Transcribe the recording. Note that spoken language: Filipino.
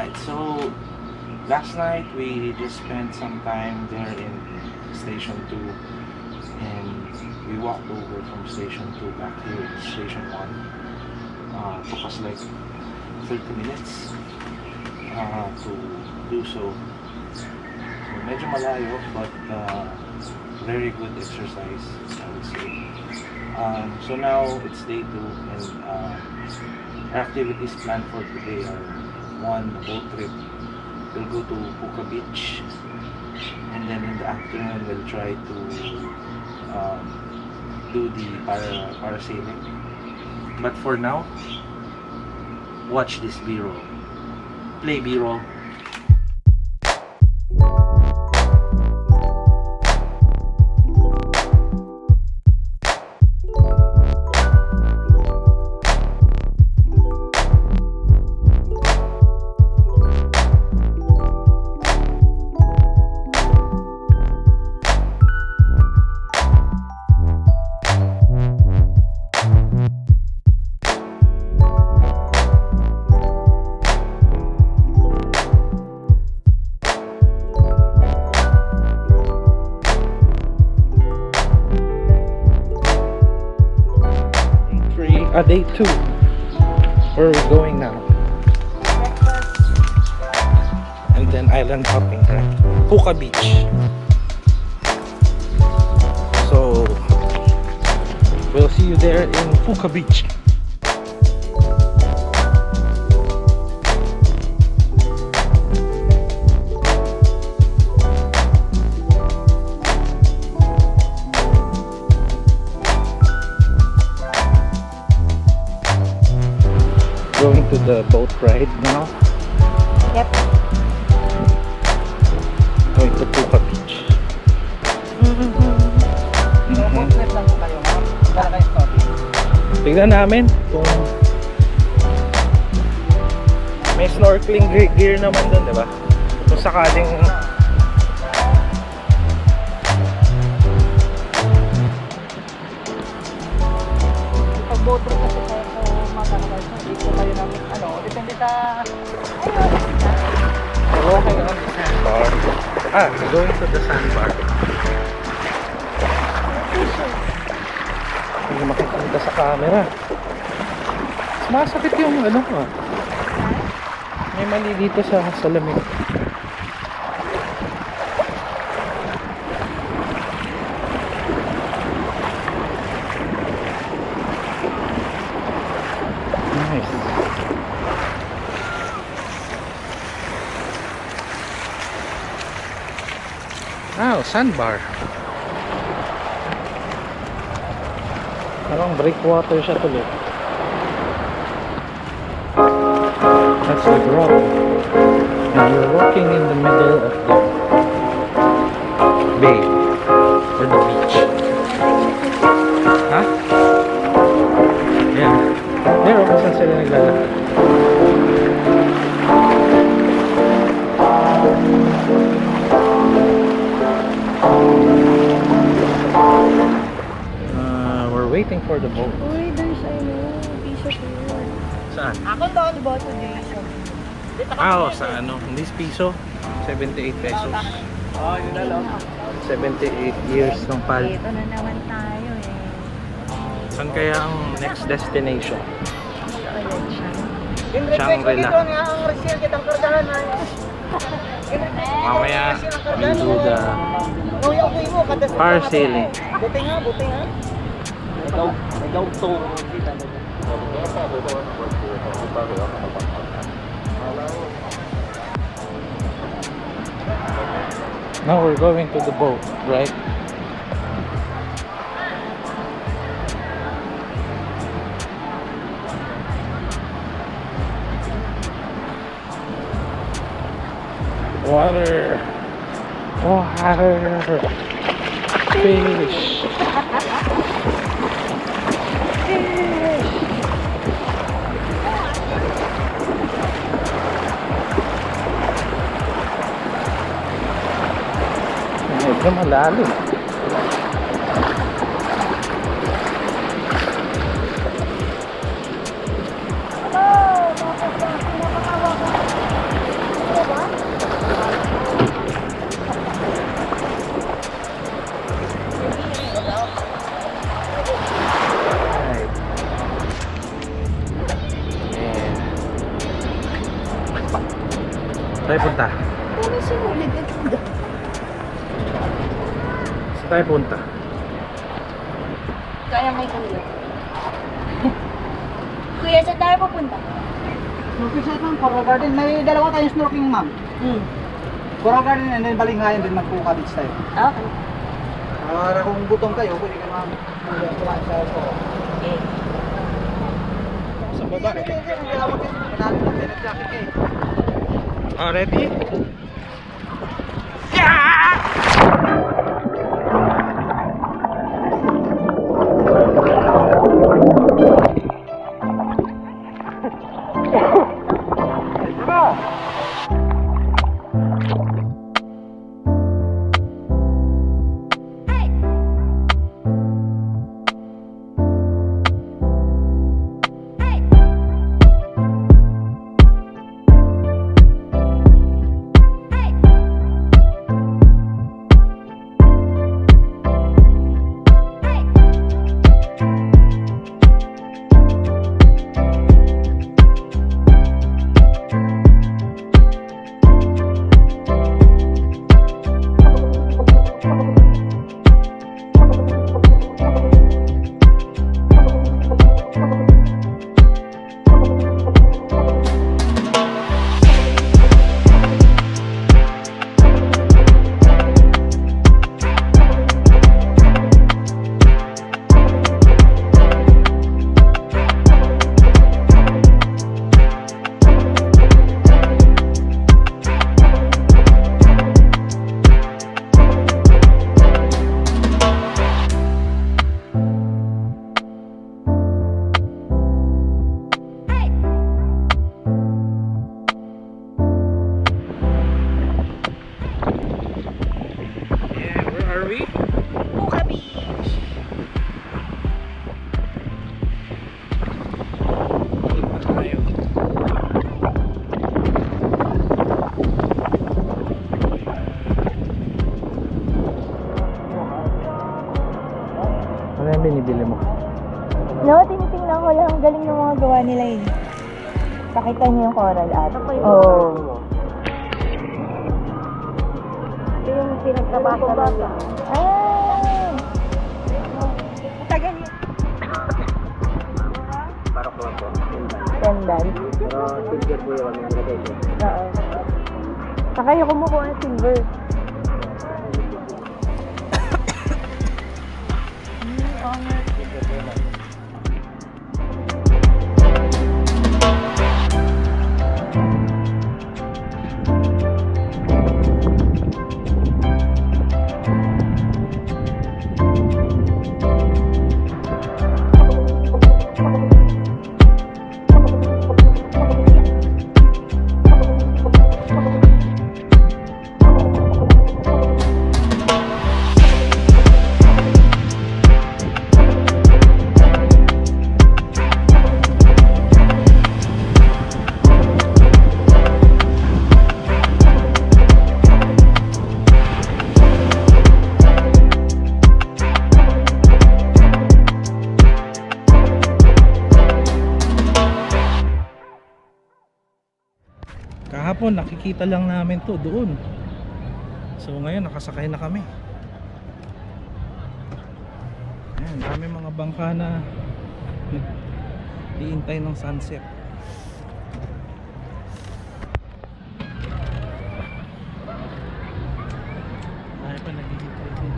Alright, so last night we just spent some time there in Station 2 and we walked over from Station 2 back here to Station 1. Took us like 30 minutes to do so. So medyo malayo but very good exercise, I would say. So now it's day 2 and our activities planned for today are one, boat trip. We'll go to Pukka Beach and then in the afternoon we'll try to do the parasailing. But for now, watch this B-roll. Play B-roll. Day 2. Where are we going now? And then island hopping, right? Pukka Beach. So we'll see you there in Pukka Beach. Going to the boat ride now. Yep. Going to Pukka Beach. Tignan namin kung may snorkeling gear naman doon, di ba? Kung sakaling pag boat trip kasi tayo matanggal so dito tayo namin depende sa walking on the sandbar. Going to the sandbar. Hindi makikita sa camera. Sumasakit yung may mali dito sa salamin. Nice. Sandbar. Parang breakwater siya tuloy. That's the rock. And we're walking in the middle of the bay or the beach. Huh? Yeah. Meron kung saan sila naglalakad. We're waiting for the boat. uy, there's piso here. Saan? Ako doon ba today? Sa this piso 78 pesos. Yun na lang. 78 years ng pal. Dito na naman tayo Saan kaya ang next destination? Shangri-La. Mamaya we'll do the parasailing. Buti nga. Now we're going to the boat, right? Water, fish. Medyo malalim. Tayo punta. Ano sinulid ito? Saan tayo punta? Kaya may kuya. Kuya, saan tayo pupunta? Snorkeling sa itong Coral Garden. May dalawa tayong snorkeling, ma'am. Coral Garden and then Balingayan din mag-Pukka Beach tayo. Okay. Para kung gutom kayo, pwede ka ma'am. Kumain sa Coral. Okay. Sa baba. Dalawang din. Madami ng denim jacket eh. Oh, ready? Are we? Pukka Beach. Punta tayo. Ano yung binibili mo? No, tinitingnan ko lang. Galing ng mga gawa nila yun. Pakita niyo yung coral art. Oo. Ito yung pinagtabasa nila. Ah! Tagal yun. Para ko po. Pendant. Pero silver po yun. Yung nilagay ko. Oo. Saka yung kumukuha ng silver. Kahapon nakikita lang namin to doon. So ngayon nakasakay na kami. Ayan, dami mga bangka na nag-iintay ng sunset. Ay pa naghihintay din.